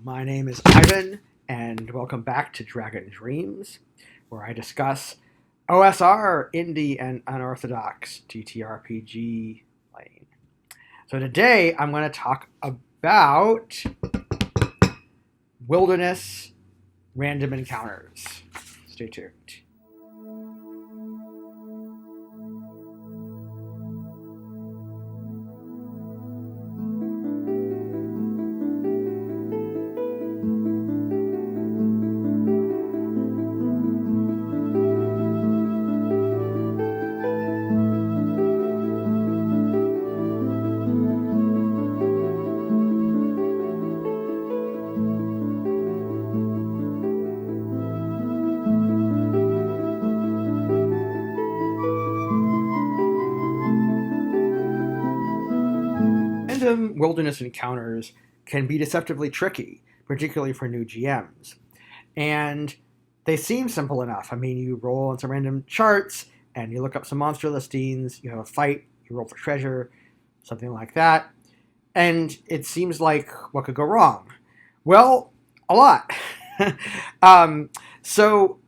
My name is Ivan, and welcome back to Dragon Dreams, where I discuss OSR, indie, and unorthodox TTRPG playing. So today I'm going to talk about wilderness random encounters. Stay tuned. Random wilderness encounters can be deceptively tricky, particularly for new GMs. And they seem simple enough. I mean, you roll on some random charts and you look up some monster listings, you have a fight, you roll for treasure, something like that. And it seems like what could go wrong? Well, a lot. um, so,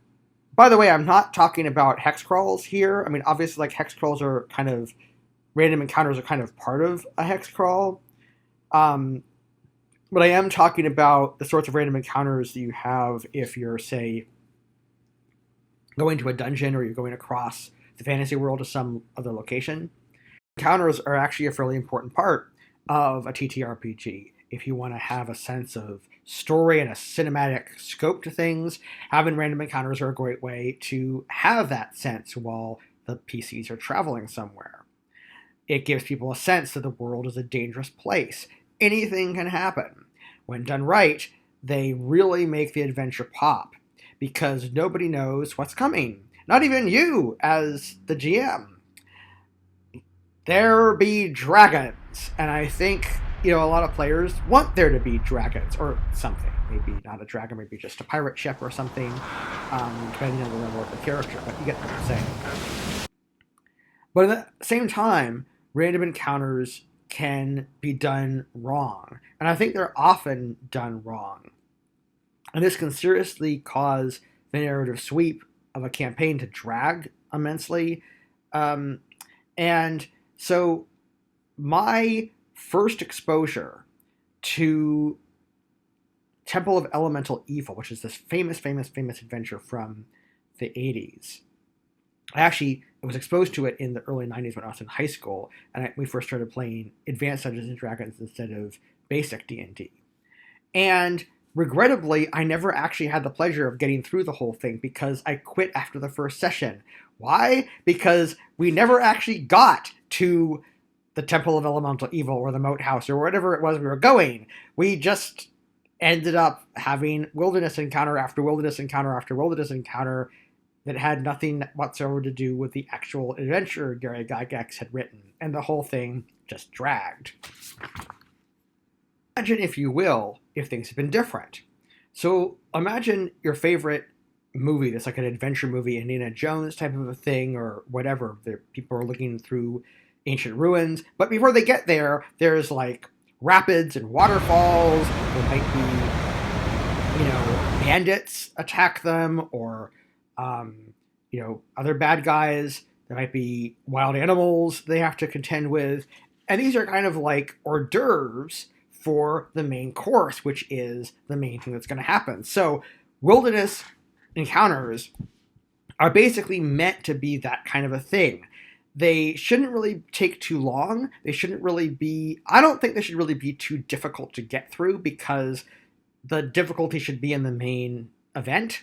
by the way, I'm not talking about hex crawls here. I mean, obviously, like hex crawls are kind of random encounters are kind of part of a hex crawl. Um, but I am talking about the sorts of random encounters that you have if you're, say, going to a dungeon or you're going across the fantasy world to some other location. Encounters are actually a fairly important part of a TTRPG. If you want to have a sense of story and a cinematic scope to things, having random encounters are a great way to have that sense while the PCs are traveling somewhere. It gives people a sense that the world is a dangerous place. Anything can happen. When done right, they really make the adventure pop because nobody knows what's coming. Not even you as the GM. There be dragons, and I think a lot of players want there to be dragons or something. Maybe not a dragon, maybe just a pirate ship or something, depending on the level of the character. But you get what I'm saying. But at the same time, random encounters can be done wrong. And I think they're often done wrong. And this can seriously cause the narrative sweep of a campaign to drag immensely. And so my first exposure to Temple of Elemental Evil, which is this famous adventure from the 80s, I was exposed to it in the early 90s when I was in high school, and we first started playing Advanced Dungeons and Dragons instead of basic D&D. And regrettably, I never actually had the pleasure of getting through the whole thing because I quit after the first session. Why? Because we never actually got to the Temple of Elemental Evil or the Moat House or whatever it was we were going. We just ended up having wilderness encounter after wilderness encounter after wilderness encounter that had nothing whatsoever to do with the actual adventure Gary Gygax had written, and the whole thing just dragged. Imagine, if you will, if things had been different. So imagine your favorite movie that's like an adventure movie, Indiana Jones type of a thing, or whatever. People are looking through ancient ruins, but before they get there, there's like rapids and waterfalls. There might be, bandits attack them, or other bad guys. There might be wild animals they have to contend with. And these are kind of like hors d'oeuvres for the main course, which is the main thing that's going to happen. So wilderness encounters are basically meant to be that kind of a thing. They shouldn't really take too long. I don't think they should really be too difficult to get through, because the difficulty should be in the main event.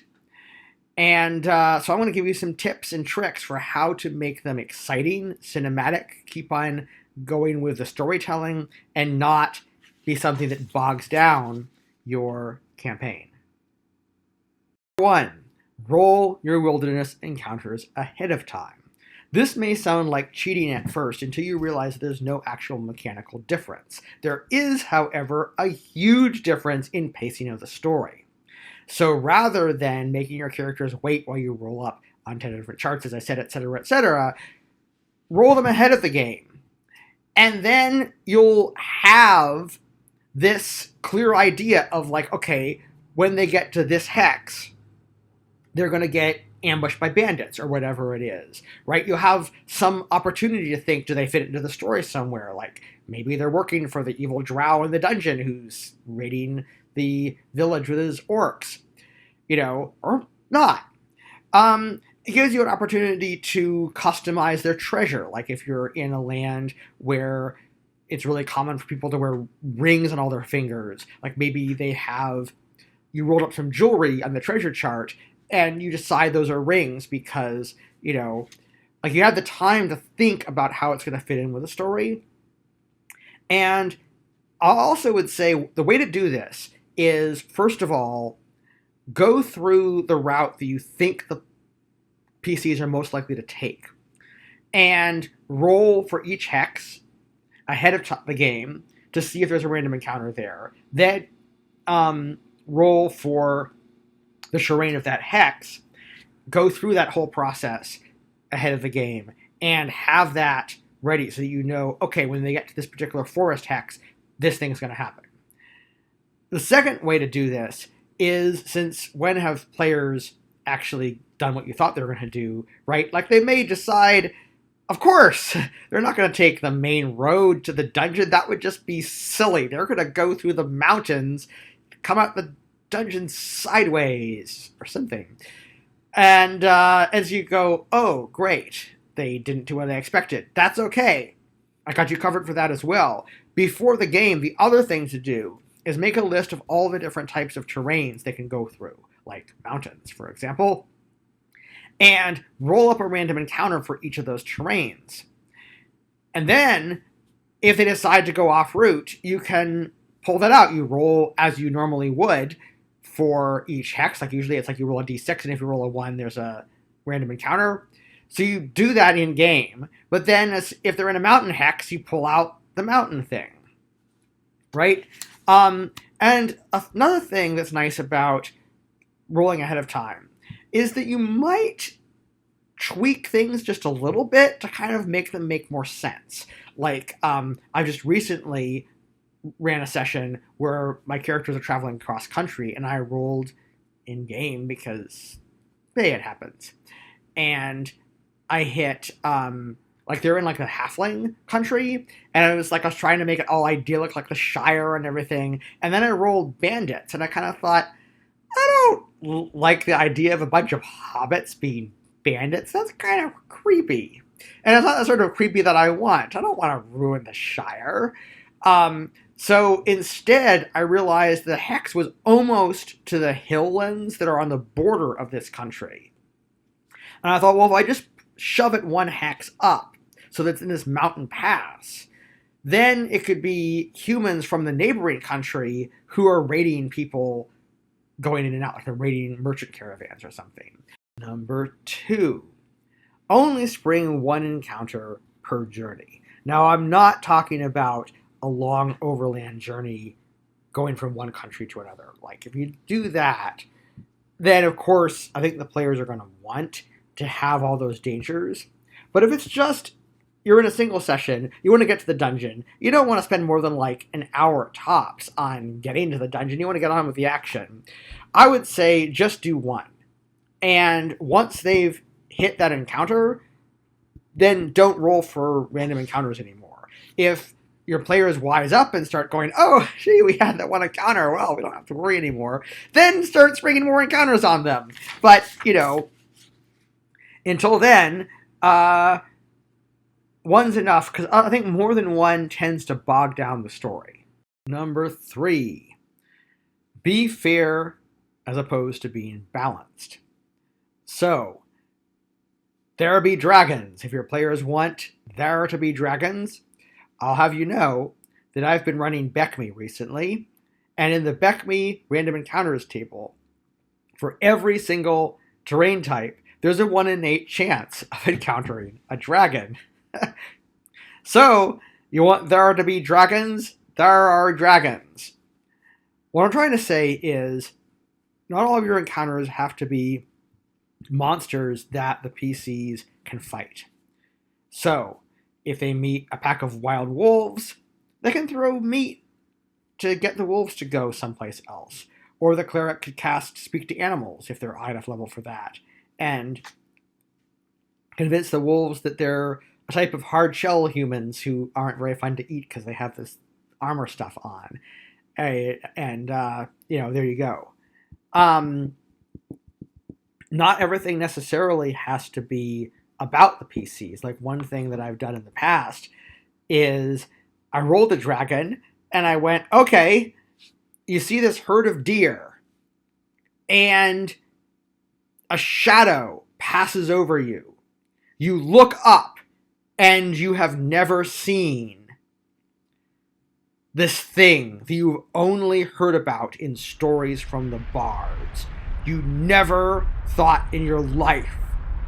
And so I want to give you some tips and tricks for how to make them exciting, cinematic, keep on going with the storytelling, and not be something that bogs down your campaign. 1. Roll your wilderness encounters ahead of time. This may sound like cheating at first until you realize there's no actual mechanical difference. There is, however, a huge difference in pacing of the story. So rather than making your characters wait while you roll up on 10 different charts, as I said, etc., roll them ahead of the game. And then you'll have this clear idea of like, okay, when they get to this hex, they're going to get ambushed by bandits or whatever it is, right? You have some opportunity to think, do they fit into the story somewhere? Like maybe they're working for the evil drow in the dungeon who's raiding the village with his orcs, or not. It gives you an opportunity to customize their treasure. Like if you're in a land where it's really common for people to wear rings on all their fingers, like maybe you rolled up some jewelry on the treasure chart and you decide those are rings because, like you had the time to think about how it's going to fit in with the story. And I also would say the way to do this is, first of all, go through the route that you think the PCs are most likely to take and roll for each hex ahead of the game to see if there's a random encounter there. Then roll for the terrain of that hex, go through that whole process ahead of the game, and have that ready so that you know, okay, when they get to this particular forest hex, this thing's going to happen. The second way to do this is, since when have players actually done what you thought they were going to do, right? Like they may decide, of course, they're not going to take the main road to the dungeon. That would just be silly. They're going to go through the mountains, come out the dungeon sideways or something. And as you go, oh, great, they didn't do what I expected. That's okay. I got you covered for that as well. Before the game, the other thing to do is make a list of all the different types of terrains they can go through, like mountains, for example, and roll up a random encounter for each of those terrains. And then, if they decide to go off route, you can pull that out. You roll as you normally would for each hex. Like usually it's like you roll a d6, and if you roll a 1, there's a random encounter. So you do that in game, but then if they're in a mountain hex, you pull out the mountain thing, right? And another thing that's nice about rolling ahead of time is that you might tweak things just a little bit to kind of make them make more sense. Like, I just recently ran a session where my characters are traveling cross country, and I rolled in game because it happens. And I hit, like they're in like the halfling country, and I was trying to make it all idyllic, like the Shire and everything. And then I rolled bandits, and I kind of thought, I don't like the idea of a bunch of hobbits being bandits. That's kind of creepy. And it's not the sort of creepy that I want. I don't want to ruin the Shire. So instead, I realized the hex was almost to the hilllands that are on the border of this country. And I thought, well, if I just shove it one hex up so that it's in this mountain pass, then it could be humans from the neighboring country who are raiding people going in and out, like they're raiding merchant caravans or something. Number 2, only spring one encounter per journey. Now, I'm not talking about a long overland journey going from one country to another. Like, if you do that, then of course, I think the players are going to want to have all those dangers. But if it's just, you're in a single session, you want to get to the dungeon, you don't want to spend more than like an hour tops on getting to the dungeon, you want to get on with the action, I would say just do one. And once they've hit that encounter, then don't roll for random encounters anymore. If your players wise up and start going, oh, gee, we had that one encounter, well, we don't have to worry anymore, then start springing more encounters on them. But, until then, one's enough, because I think more than one tends to bog down the story. Number 3, be fair as opposed to being balanced. So, there be dragons. If your players want there to be dragons, I'll have you know that I've been running BECME recently, and in the BECME random encounters table, for every single terrain type, there's a 1 in 8 chance of encountering a dragon. So, you want there to be dragons? There are dragons. What I'm trying to say is, not all of your encounters have to be monsters that the PCs can fight. So, if they meet a pack of wild wolves, they can throw meat to get the wolves to go someplace else. Or the cleric could cast Speak to Animals if they're high enough level for that, and convince the wolves that they're a type of hard shell humans who aren't very fun to eat because they have this armor stuff on. And there you go. Not everything necessarily has to be about the PCs. Like, one thing that I've done in the past is I rolled a dragon and I went, okay, you see this herd of deer and a shadow passes over you. You look up and you have never seen this thing that you've only heard about in stories from the bards. You never thought in your life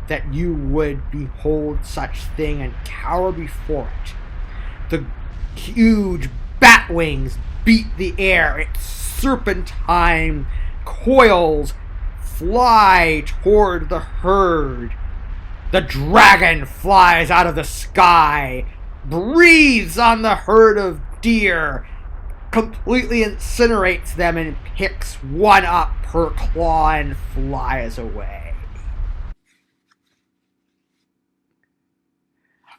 that you would behold such thing and cower before it. The huge bat wings beat the air. Its serpentine coils fly toward the herd. The dragon flies out of the sky, breathes on the herd of deer, completely incinerates them, and picks one up per claw and flies away.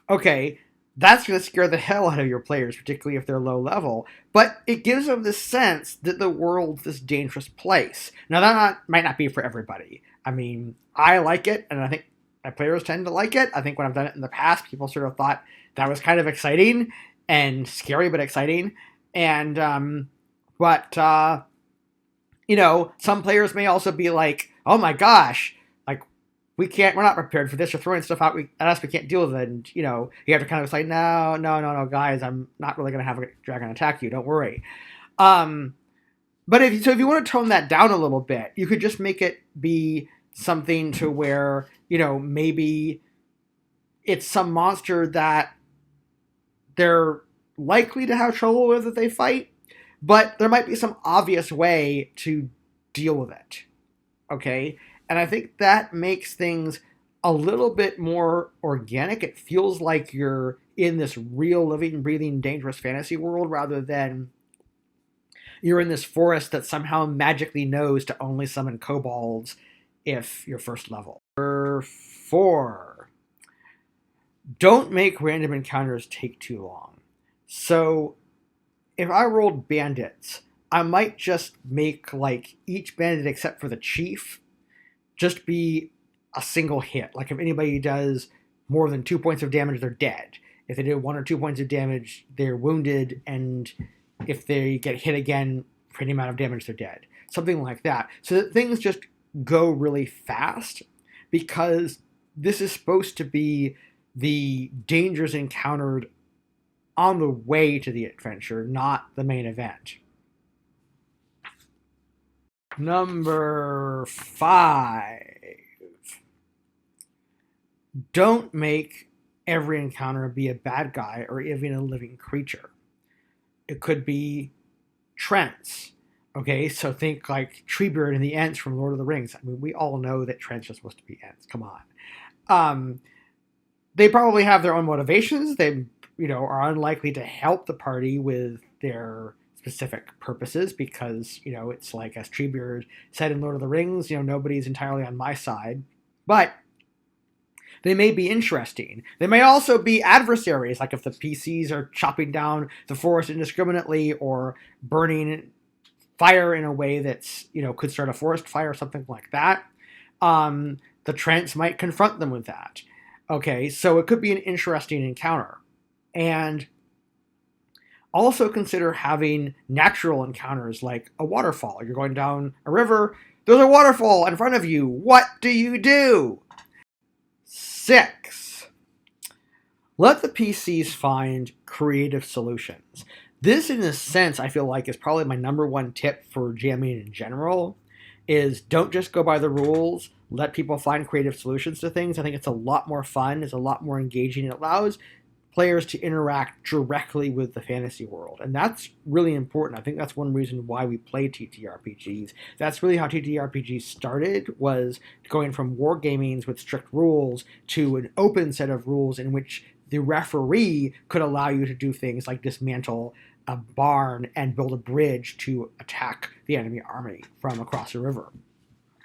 Okay, that's going to scare the hell out of your players, particularly if they're low level, but it gives them the sense that the world's this dangerous place. Now, that might not be for everybody. I mean, I like it, and I think my players tend to like it. I think when I've done it in the past, people sort of thought that was kind of exciting and scary, but exciting. And, some players may also be like, oh my gosh, like, we're not prepared for this. You're throwing stuff out at us, we can't deal with it. And, you have to kind of say, no, guys, I'm not really going to have a dragon attack you. Don't worry. But if you want to tone that down a little bit, you could just make it be something to where, maybe it's some monster that they're likely to have trouble with if they fight, but there might be some obvious way to deal with it. Okay? And I think that makes things a little bit more organic. It feels like you're in this real, living, breathing, dangerous fantasy world rather than you're in this forest that somehow magically knows to only summon kobolds if you're first level. Number 4. Don't make random encounters take too long. So if I rolled bandits, I might just make like each bandit except for the chief just be a single hit. Like if anybody does more than 2 points of damage, they're dead. If they do 1 or 2 points of damage, they're wounded, and if they get hit again for any amount of damage, they're dead. Something like that. So that things just go really fast, because this is supposed to be the dangers encountered on the way to the adventure, not the main event. Number 5. Don't make every encounter be a bad guy or even a living creature. It could be Trents. Okay, so think like Treebeard and the Ents from Lord of the Rings. I mean, we all know that Trents are supposed to be Ents. Come on. They probably have their own motivations. They, are unlikely to help the party with their specific purposes because, it's like, as Treebeard said in Lord of the Rings, nobody's entirely on my side. But they may be interesting. They may also be adversaries, like if the PCs are chopping down the forest indiscriminately or burning fire in a way that's, could start a forest fire or something like that. The Trents might confront them with that. Okay, so it could be an interesting encounter. And also consider having natural encounters like a waterfall. You're going down a river, there's a waterfall in front of you. What do you do? 6. Let the PCs find creative solutions. This, in a sense, I feel like is probably my number one tip for jamming in general, is don't just go by the rules. Let people find creative solutions to things. I think it's a lot more fun. It's a lot more engaging. It allows players to interact directly with the fantasy world. And that's really important. I think that's one reason why we play TTRPGs. That's really how TTRPGs started, was going from wargamings with strict rules to an open set of rules in which the referee could allow you to do things like dismantle a barn and build a bridge to attack the enemy army from across the river.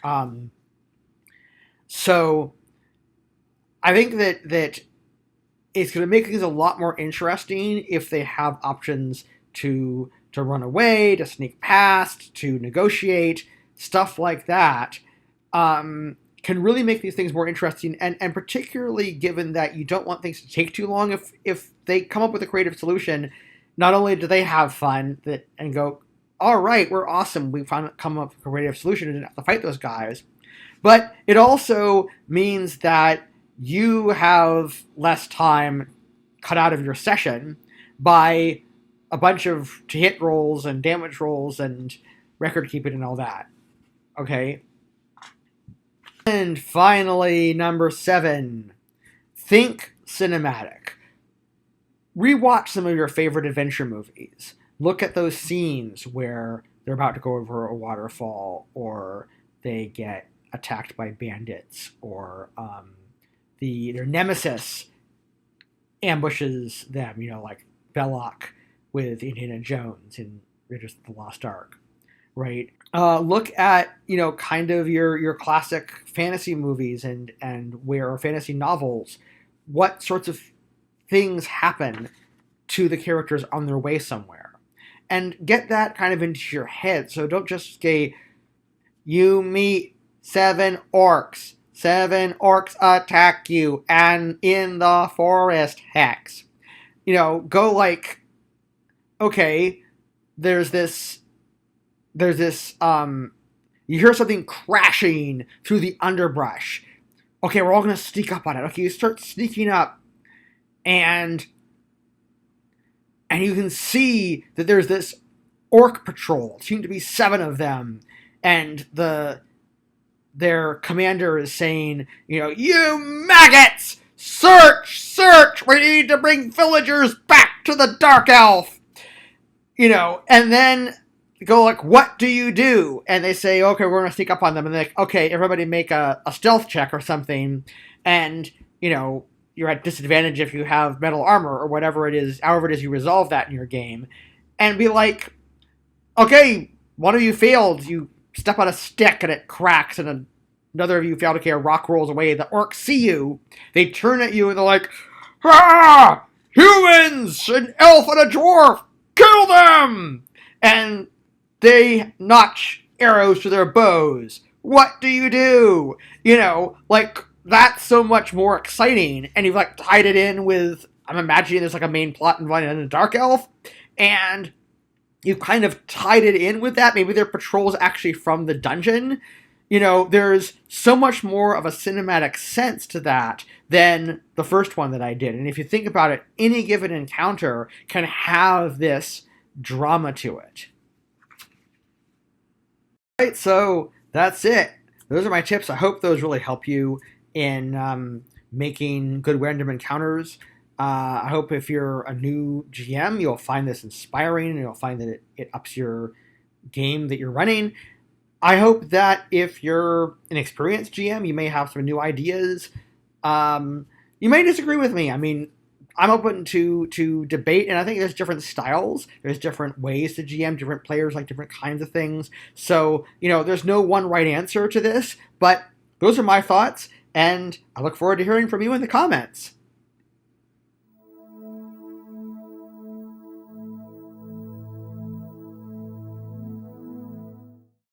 Um, so I think that it's going to make things a lot more interesting if they have options to run away, to sneak past, to negotiate, stuff like that. Can really make these things more interesting, and particularly given that you don't want things to take too long. If they come up with a creative solution, not only do they have fun and go, all right, we're awesome, we come up with a creative solution and didn't have to fight those guys, but it also means that you have less time cut out of your session by a bunch of to hit rolls and damage rolls and record keeping and all that. Okay. And finally, number 7, think cinematic. Rewatch some of your favorite adventure movies. Look at those scenes where they're about to go over a waterfall, or they get attacked by bandits, or their nemesis ambushes them, like Belloc with Indiana Jones in Raiders of the Lost Ark, right? Look at, kind of your classic fantasy movies and where fantasy novels, what sorts of things happen to the characters on their way somewhere. And get that kind of into your head. So don't just say, you meet 7 orcs. 7 orcs attack you, and in the forest hex. Go like, okay, there's this, you hear something crashing through the underbrush. Okay, we're all going to sneak up on it. Okay, you start sneaking up, and you can see that there's this orc patrol. Seem to be 7 of them, and their commander is saying, you maggots, search, we need to bring villagers back to the Dark Elf. And then go like, what do you do? And they say, okay, we're going to sneak up on them. And they're like, okay, everybody make a stealth check or something. And, you're at disadvantage if you have metal armor or whatever it is, however it is you resolve that in your game. And be like, okay, one of you failed. You step on a stick and it cracks, and another of you failed. Okay, a rock rolls away. The orcs see you. They turn at you and they're like, ah! Humans! An elf and a dwarf! Kill them! And they notch arrows to their bows. What do you do? That's so much more exciting. And you've tied it in with, I'm imagining there's a main plot involving a dark elf, and you've kind of tied it in with that. Maybe their patrol is actually from the dungeon. There's so much more of a cinematic sense to that than the first one that I did. And if you think about it, any given encounter can have this drama to it. All right, so that's it. Those are my tips. I hope those really help you in making good random encounters. I hope if you're a new GM, you'll find this inspiring, and you'll find that it ups your game that you're running. I hope that if you're an experienced GM, you may have some new ideas. You may disagree with me. I mean, I'm open to debate, and I think there's different styles. There's different ways to GM. Different players like different kinds of things. So, there's no one right answer to this, but those are my thoughts, and I look forward to hearing from you in the comments.